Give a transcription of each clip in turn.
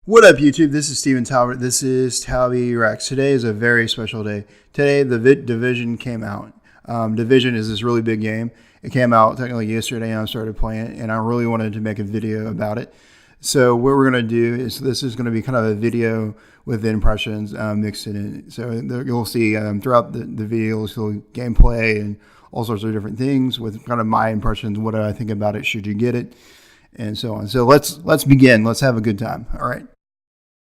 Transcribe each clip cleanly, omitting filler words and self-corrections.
What up, YouTube? This is Steven Talbot. This is TalbyReacts. Today is a very special day. Today, the Division came out. Division is this really big game. It came out technically yesterday, and I started playing it, and I really wanted to make a video about it. So what we're going to do is this is going to be kind of a video with impressions mixed in it. So you'll see throughout the video, you'll see gameplay and all sorts of different things with kind of my impressions. What do I think about it? Should you get it? And so on. So let's begin. Let's have a good time. All right.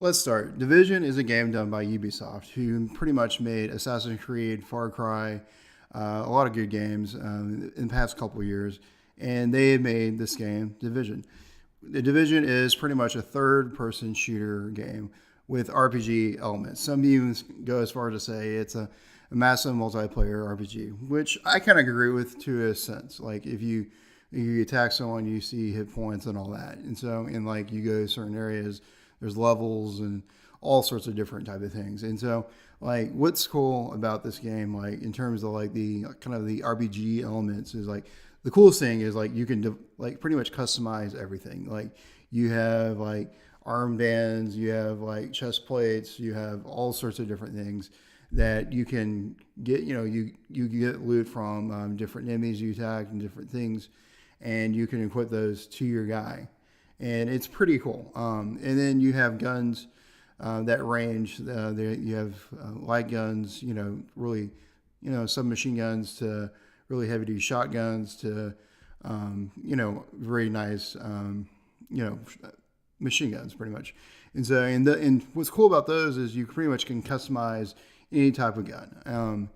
Let's start. Division is a game done by Ubisoft, who pretty much made Assassin's Creed, Far Cry, a lot of good games in the past couple of years, and they made this game, Division. The Division is pretty much a third-person shooter game with RPG elements. Some even go as far as to say it's a massive multiplayer RPG, which I kind of agree with to a sense. Like if you attack someone, you see hit points and all that, and so like you go to certain areas. There's levels and all sorts of different type of things. And so, like, what's cool about this game, like, in terms of, like, the kind of the RPG elements is, like, the coolest thing is, like, you can, like, pretty much customize everything. Like, you have, like, armbands, you have, like, chest plates, you have all sorts of different things that you can get, you get loot from different enemies you attack and different things, and you can equip those to your guy. And it's pretty cool. And then you have guns that range. You have light guns, really, submachine guns to really heavy duty shotguns to, very nice, machine guns pretty much. And so, and what's cool about those is you pretty much can customize any type of gun.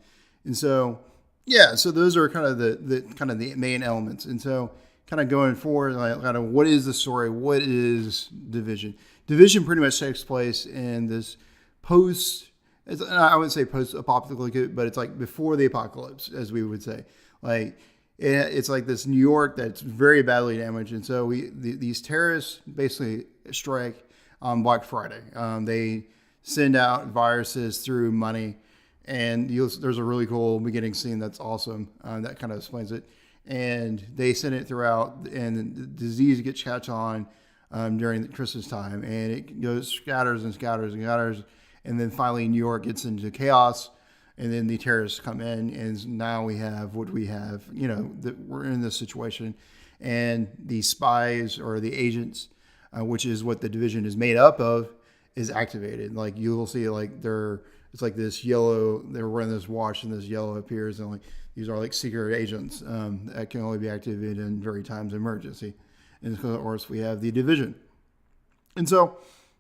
And so, yeah, so those are kind of the main elements. And so, kind of going forward, like, kind of what is the story? What is Division? Division pretty much takes place in this I wouldn't say post-apocalyptic, but it's like before the apocalypse, as we would say. Like it's like this New York that's very badly damaged, and so these terrorists basically strike on Black Friday. They send out viruses through money, and there's a really cool beginning scene that's awesome that kind of explains it. And they send it throughout, and the disease gets catch on during the Christmas time, and it goes scatters and scatters and scatters, and then finally New York gets into chaos, and then the terrorists come in, and now we have what we have. That we're in this situation, and the spies or the agents, which is what the Division is made up of, is activated. Like you'll see, like it's like this yellow. They're wearing this watch, and this yellow appears, and like. These are like secret agents that can only be activated in very times of emergency. And of course, we have the Division. And so,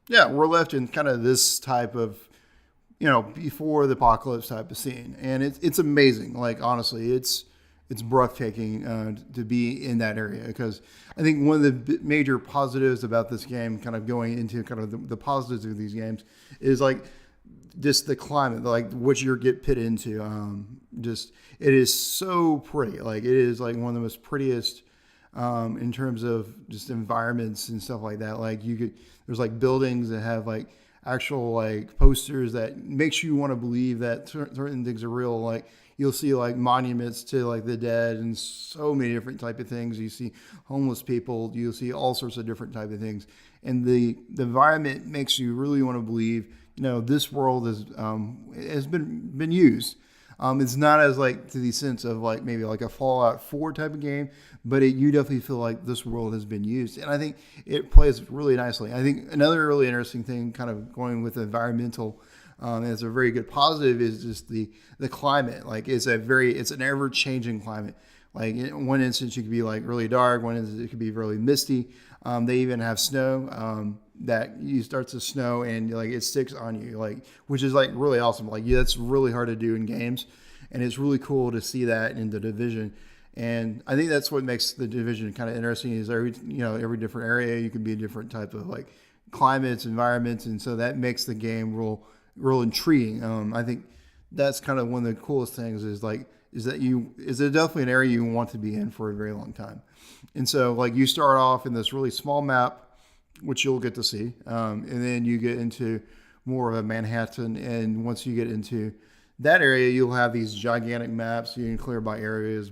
yeah, we're left in kind of this type of, before the apocalypse type of scene. And it's amazing. Like, honestly, it's breathtaking to be in that area. Because I think one of the major positives about this game, kind of going into kind of the positives of these games, is like, just the climate, like what you get put into. It is so pretty. Like it is like one of the most prettiest in terms of just environments and stuff like that. Like there's like buildings that have like actual like posters that makes you want to believe that certain things are real. Like you'll see like monuments to like the dead and so many different type of things. You see homeless people. You'll see all sorts of different type of things. And the environment makes you really want to believe. This world has been used. It's not as like to the sense of like maybe like a Fallout 4 type of game, but you definitely feel like this world has been used. And I think it plays really nicely. I think another really interesting thing kind of going with environmental as a very good positive is just the climate. Like it's an ever changing climate. Like in one instance, you could be like really dark. One instance, it could be really misty. They even have snow that you start to snow and like it sticks on you, like which is like really awesome. Like that's really hard to do in games, and it's really cool to see that in the Division. And I think that's what makes the Division kind of interesting. Is every different area you can be a different type of like climates, environments, and so that makes the game real intriguing. I think that's kind of one of the coolest things is it definitely an area you want to be in for a very long time. And so like you start off in this really small map, which you'll get to see, and then you get into more of a Manhattan, and once you get into that area, you'll have these gigantic maps you can clear by areas.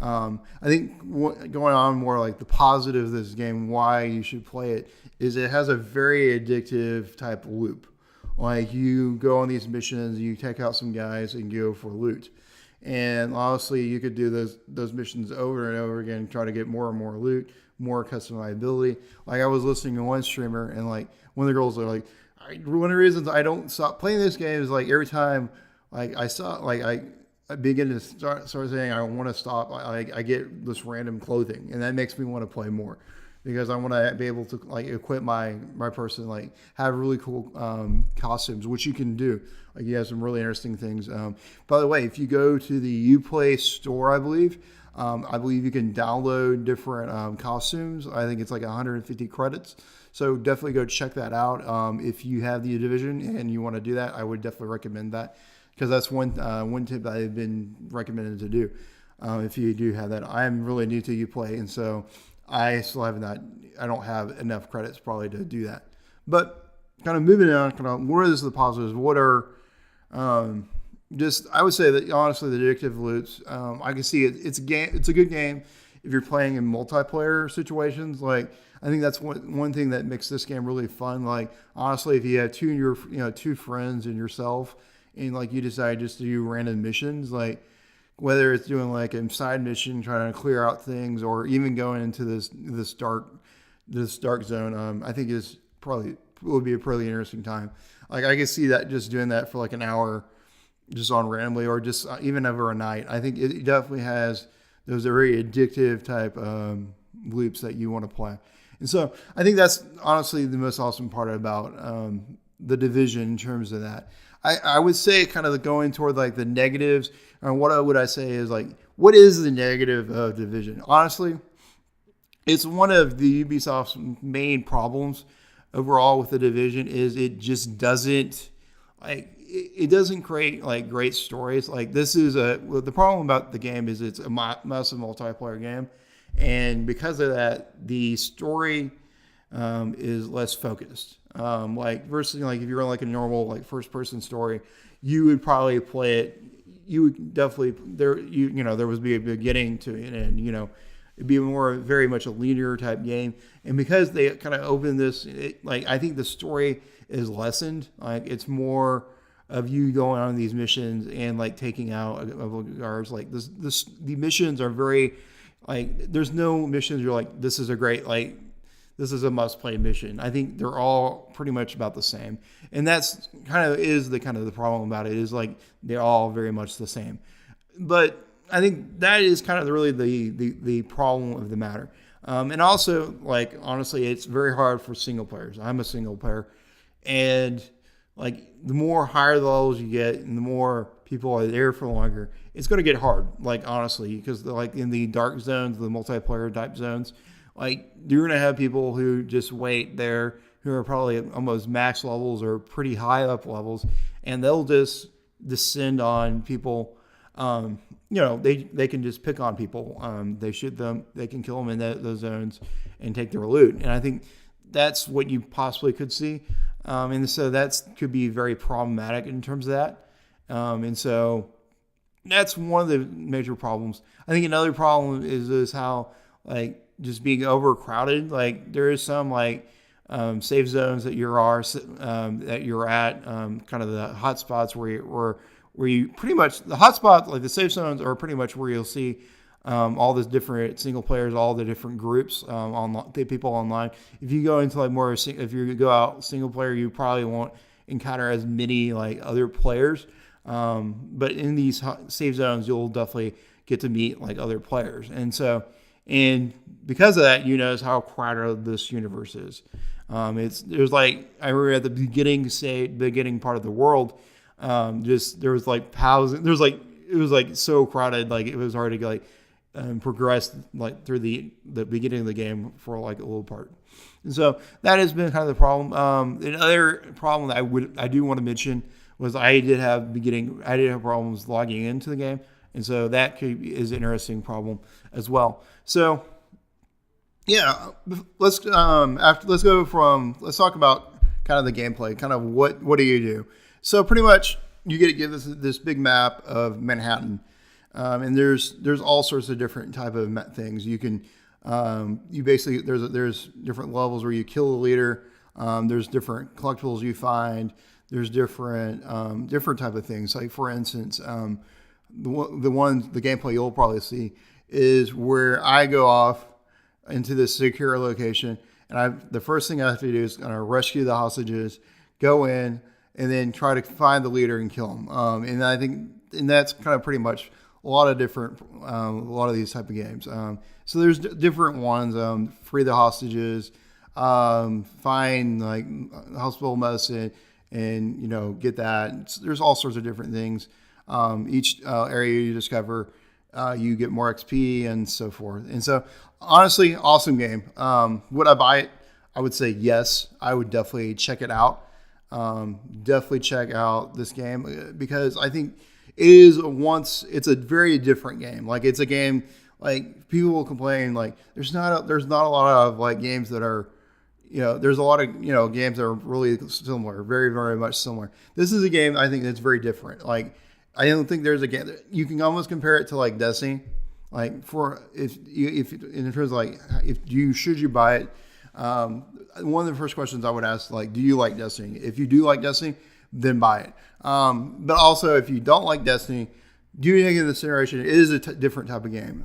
I think going on more like the positive of this game, why you should play it, is it has a very addictive type of loop. Like you go on these missions, you take out some guys and go for loot. And honestly, you could do those missions over and over again, try to get more and more loot, more customizability. Like I was listening to one streamer, and like one of the girls are like, one of the reasons I don't stop playing this game is like every time like I begin to start saying I want to stop, I get this random clothing, and that makes me want to play more. Because I want to be able to like equip my person, like have really cool costumes, which you can do. Like you have some really interesting things. By the way, if you go to the Uplay store, I believe you can download different costumes. I think it's like 150 credits. So definitely go check that out. If you have the Division and you want to do that, I would definitely recommend that, because that's one tip that I've been recommended to do. If you do have that, I am really new to Uplay, and so I still have not. I don't have enough credits probably to do that. But kind of moving on, what is the positives? What are I would say that honestly the addictive loops. I can see it. It's a game. It's a good game if you're playing in multiplayer situations. Like I think that's one thing that makes this game really fun. Like honestly, if you have two friends and yourself, and like you decide just to do random missions, like whether it's doing like a side mission, trying to clear out things, or even going into this dark zone, I think would be a pretty interesting time. Like I could see that just doing that for like an hour, just on randomly, or just even over a night. I think it definitely has those very addictive type loops that you want to play. And so I think that's honestly the most awesome part about the Division in terms of that. I would say kind of going toward like the negatives, and what would I say is like, what is the negative of Division? Honestly, it's one of the Ubisoft's main problems overall with the Division is it just doesn't it doesn't create like great stories. Like the problem about the game is it's a massive multiplayer game, and because of that, the story is less focused. Like versus like if you're in like a normal like first person story, you would probably play it. You would definitely there would be a beginning to it, and it'd be very much a linear type game. And because they kind of open this, I think the story is lessened. Like it's more of you going on these missions and like taking out guards. Like the missions are very like there's no missions you're like this is a must-play mission. I think they're all pretty much about the same, and that's the problem about it is like they're all very much the same. But I think that is kind of really the problem of the matter. And also, like honestly, it's very hard for single players. I'm a single player, and like the more higher the levels you get, and the more people are there for longer, it's going to get hard. Like honestly, because like in the dark zones, the multiplayer type zones. Like you're going to have people who just wait there who are probably almost max levels or pretty high up levels, and they'll just descend on people. They can just pick on people. They shoot them. They can kill them in those zones and take their loot. And I think that's what you possibly could see. And so that could be very problematic in terms of that. And so that's one of the major problems. I think another problem is how like just being overcrowded. Like there is some like safe zones that you're at, kind of the hot spots where you pretty much the hot spots, like the safe zones, are pretty much where you'll see all the different single players, all the different groups, people online. If you go into like if you go out single player, you probably won't encounter as many like other players. But in these safe zones, you'll definitely get to meet like other players, and because of that, you notice how crowded this universe is. There's like I remember at the beginning part of the world, there was like thousands. It was like so crowded, like it was hard to like progress like through the beginning of the game for like a little part. And so that has been kind of the problem. Another problem that I do want to mention was I did have problems logging into the game. And so that is an interesting problem as well. So, yeah, let's talk about kind of the gameplay. Kind of what do you do? So pretty much you get to give this big map of Manhattan, And there's all sorts of different type of things you can. You basically there's different levels where you kill the leader. There's different collectibles you find. There's different type of things. Like for instance, the gameplay you'll probably see is where I go off into this secure location, and the first thing I have to do is rescue the hostages, go in, and then try to find the leader and kill him. And I think that's kind of pretty much a lot of these type of games. So there's different ones. Free the hostages, find like hospital medicine, and get that. There's all sorts of different things. Each area you discover, you get more XP and so forth. And so, honestly, awesome game. Would I buy it? I would say yes. I would definitely check it out. Definitely check out this game because I think it's a very different game. Like it's a game like people will complain like there's not a lot of like games that are there's a lot of games that are really similar, very very much similar. This is a game I think that's very different. Like I don't think there's a game that you can almost compare it to like Destiny. Like if in terms of like should you buy it? One of the first questions I would ask like, do you like Destiny? If you do like Destiny, then buy it. But also if you don't like Destiny, do you take into consideration it is a different type of game.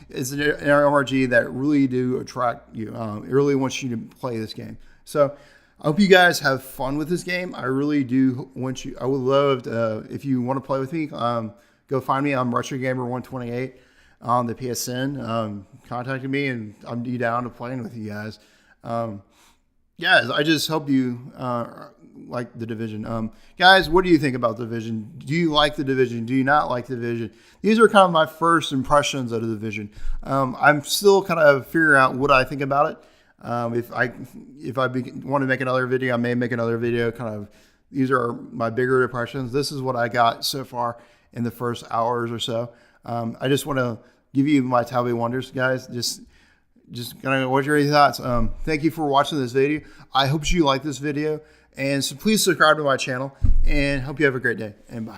It's an RPG that really do attract you. It really wants you to play this game. So I hope you guys have fun with this game. I really do want you. I would love to, if you want to play with me, go find me. I'm RetroGamer128 on the PSN. Contact me, and I'm down to playing with you guys. Yeah, I just hope you like The Division. Guys, what do you think about The Division? Do you like The Division? Do you not like The Division? These are kind of my first impressions of The Division. I'm still kind of figuring out what I think about it. If I want to make another video, I may make another video. Kind of, these are my bigger impressions. This is what I got so far in the first hours or so. I just want to give you my Talby wonders, guys. Just kind of what's your thoughts? Thank you for watching this video. I hope you like this video, and so please subscribe to my channel. And hope you have a great day. And bye.